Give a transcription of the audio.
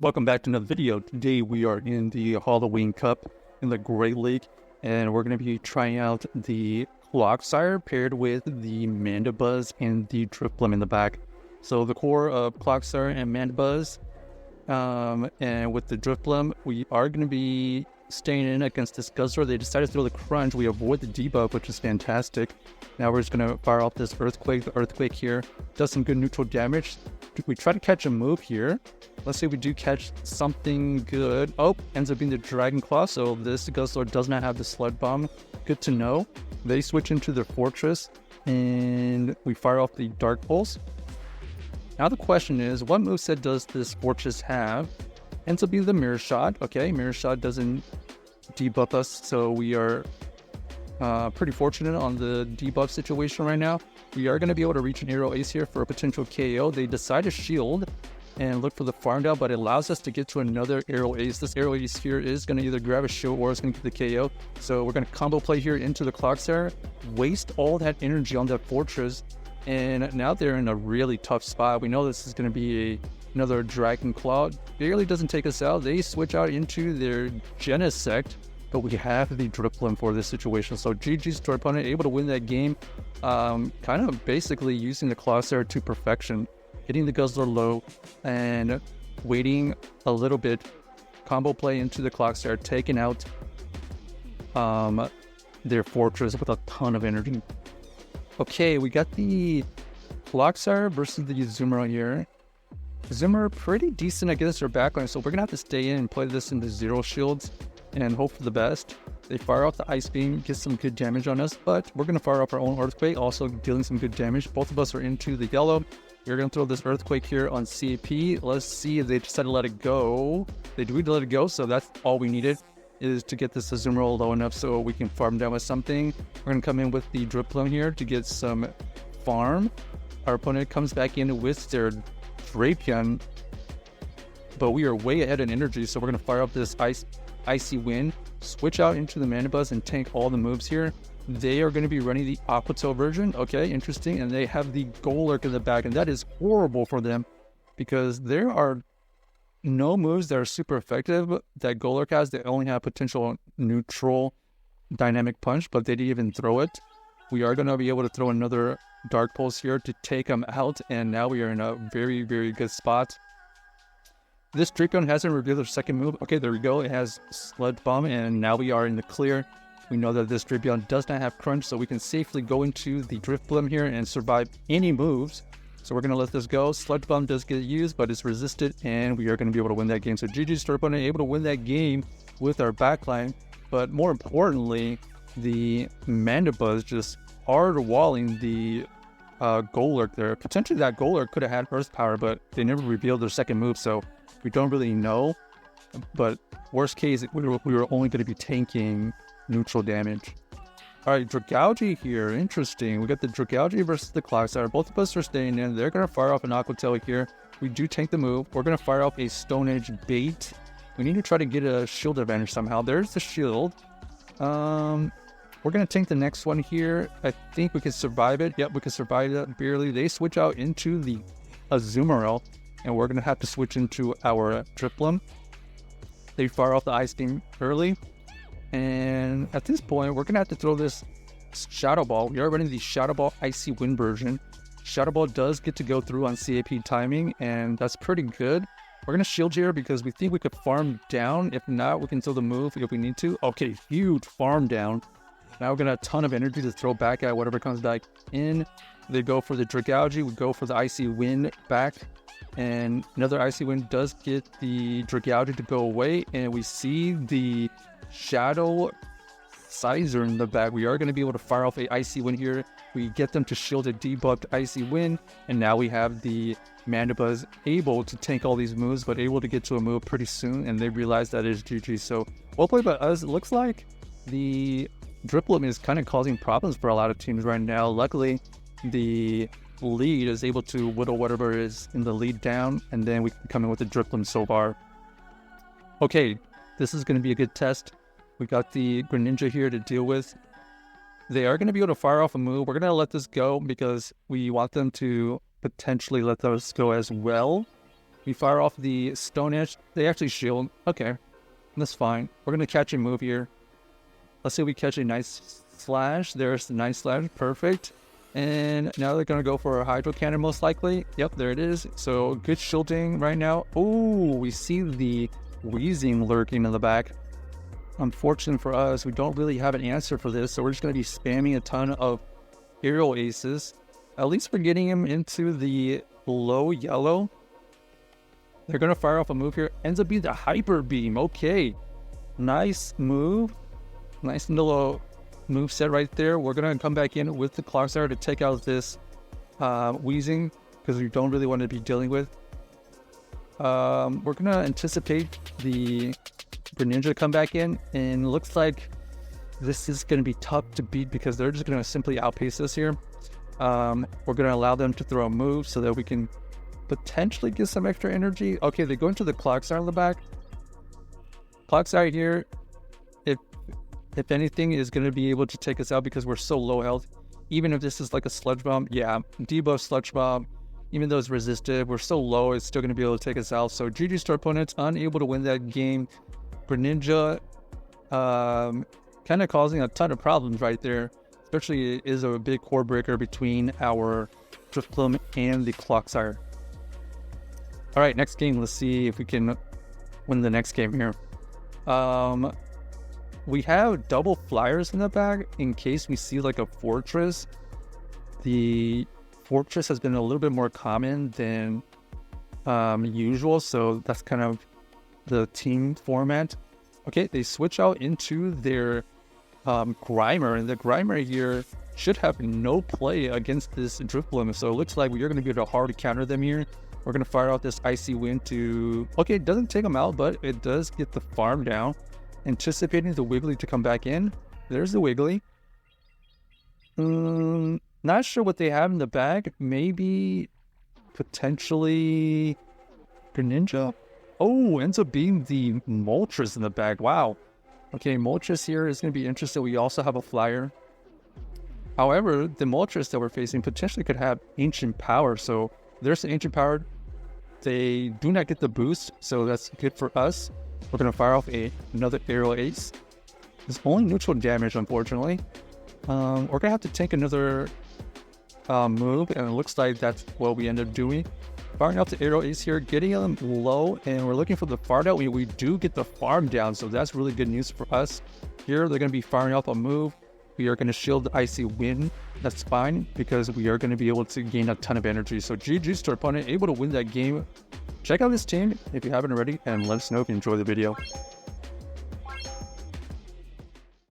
Welcome back to another video. Today we are in the Halloween Cup in the Great League, and we're going to be trying out the Clodsire paired with the Mandibuzz and the Drifblim in the back. So the core of Clodsire and Mandibuzz, and with the Drifblim, we are going to be staying in against this Guzzler. They decided to throw the Crunch. We avoid the debuff, which is fantastic. Now we're just going to fire off this Earthquake. The Earthquake here does some good neutral damage. We try to catch a move here. Let's say we do catch something good. Oh, ends up being the Dragon Claw, so this Guzzler does not have the Sludge Bomb. Good to know. They switch into their Fortress, and we fire off the Dark Pulse. Now the question is, what moveset does this Fortress have? Ends up being the Mirror Shot. Okay, Mirror Shot doesn't debuff us, so we are pretty fortunate on the debuff situation right now. We are going to be able to reach an Aerial Ace here for a potential KO. They decide to shield and look for the farm down, but it allows us to get to another Aerial Ace. This Aerial Ace here is going to either grab a shield or it's going to get the KO. So we're going to combo play here into the Clodsire, waste all that energy on that Fortress, and now they're in a really tough spot. We know this is going to be another Dragon Claw. Barely doesn't take us out. They switch out into their Genesect, but we have the Drifblim for this situation. So GG's to our opponent, able to win that game, kind of basically using the Clodsire to perfection, hitting the Guzzler low and waiting a little bit, combo play into the Clodsire, taking out their Fortress with a ton of energy. Okay, we got the Clodsire versus the Azumarill here. Azumarill pretty decent against their backline, so we're gonna have to stay in and play this into zero shields and hope for the best. They fire off the Ice Beam, get some good damage on us, but we're gonna fire off our own Earthquake, also dealing some good damage. Both of us are into the yellow. We're gonna throw this Earthquake here on CAP. Let's see if they decide to let it go. They do let it go, so that's all we needed, is to get this Azumarill low enough so we can farm down with something. We're gonna come in with the Drifblim here to get some farm. Our opponent comes back in with their Drapion, but we are way ahead in energy, so we're gonna fire up this Icy Wind, switch out into the Mandibuzz and tank all the moves here. They are going to be running the Aqua Tail version. Okay, interesting. And they have the Golurk in the back, and that is horrible for them because there are no moves that are super effective that Golurk has. They only have potential neutral Dynamic Punch, but they didn't even throw it. We are going to be able to throw another Dark Pulse here to take them out, and now we are in a very, very good spot. This Drapion hasn't revealed their second move. Okay, there we go. It has Sludge Bomb, and now we are in the clear. We know that this Drapion does not have Crunch, so we can safely go into the Drifblim here and survive any moves. So we're going to let this go. Sludge Bomb does get used, but it's resisted, and we are going to be able to win that game. So GG's to our opponent, able to win that game with our backline. But more importantly, the Mandibuzz just hard-walling the Golurk there. Potentially that Golurk could have had Earth Power, but they never revealed their second move, so we don't really know. But worst case, we were only going to be tanking neutral damage. Alright, Dragalge here. Interesting. We got the Dragalge versus the Clodsire. Both of us are staying in. They're going to fire off an Aqua Tail here. We do tank the move. We're going to fire off a Stone Edge bait. We need to try to get a shield advantage somehow. There's the shield. We're going to tank the next one here. I think we can survive it. Yep, we can survive that barely. They switch out into the Azumarill, and we're going to have to switch into our Drifblim. They fire off the Ice Beam early, and at this point, we're going to have to throw this Shadow Ball. We are running the Shadow Ball Icy Wind version. Shadow Ball does get to go through on CAP timing, and that's pretty good. We're going to shield here because we think we could farm down. If not, we can throw the move if we need to. Okay, huge farm down. Now we're going to have a ton of energy to throw back at whatever comes back in. They go for the Dragalge. We go for the Icy Wind back. And another Icy Wind does get the Dragalge to go away. And we see the Shadow Sizer in the back. We are going to be able to fire off a Icy Wind here. We get them to shield a debuffed Icy Wind. And now we have the Mandibuzz able to tank all these moves, but able to get to a move pretty soon. And they realize that is GG. So well played by us. It looks like the Drifblim is kind of causing problems for a lot of teams right now. Luckily, the lead is able to whittle whatever is in the lead down, and then we can come in with the Drifblim so far. Okay, this is going to be a good test. We got the Greninja here to deal with. They are going to be able to fire off a move. We're going to let this go because we want them to potentially let those go as well. We fire off the Stone Edge. They actually shield. Okay, that's fine. We're going to catch a move here. Let's say we catch a nice slash. There's the nice slash. Perfect. And now they're going to go for a Hydro Cannon most likely. Yep, there it is. So good shielding right now. Oh, we see the Wheezing lurking in the back. Unfortunate for us, we don't really have an answer for this. So we're just going to be spamming a ton of Aerial Aces. At least we're getting him into the low yellow. They're going to fire off a move here. Ends up being the Hyper Beam. Okay. Nice move. Nice little move set right there. We're going to come back in with the Clodsire to take out this Wheezing because we don't really want to be dealing with. We're going to anticipate the Greninja to come back in, and it looks like this is going to be tough to beat because they're just going to simply outpace us here. We're going to allow them to throw a move so that we can potentially get some extra energy. Okay, they go into the Clodsire in the back. Clodsire here, if anything, is going to be able to take us out because we're so low health. Even if this is like a Sludge Bomb, yeah, debuff Sludge Bomb, even though it's resisted, we're so low, it's still going to be able to take us out. So GG's to our opponents, unable to win that game. Greninja kind of causing a ton of problems right there. Especially it is a big core breaker between our Drifblim and the Clodsire. All right, next game. Let's see if we can win the next game here. We have double flyers in the back in case we see like a Fortress. The Fortress has been a little bit more common than usual, so that's kind of the team format. Okay, they switch out into their Grimer, and the Grimer here should have no play against this Drifblim, so it looks like we are going to be able to hard counter them here. We're going to fire out this Icy Wind to... Okay, it doesn't take them out, but it does get the farm down. Anticipating the Wiggly to come back in. There's the Wiggly. Not sure what they have in the bag. Maybe potentially Greninja. Oh, ends up being the Moltres in the bag. Wow. Okay, Moltres here is going to be interesting. We also have a flyer. However, the Moltres that we're facing potentially could have Ancient Power. So there's the Ancient Power. They do not get the boost, so that's good for us. We're going to fire off another Aerial Ace. It's only neutral damage, unfortunately. We're going to have to take another move, and it looks like that's what we end up doing. Firing off the Aerial Ace here, getting them low, and we're looking for the farm down. We do get the farm down, so that's really good news for us. Here, they're going to be firing off a move. We are going to shield the Icy Wind. That's fine, because we are going to be able to gain a ton of energy. So GG's to our opponent, able to win that game. Check out this team if you haven't already, and let us know if you enjoy the video.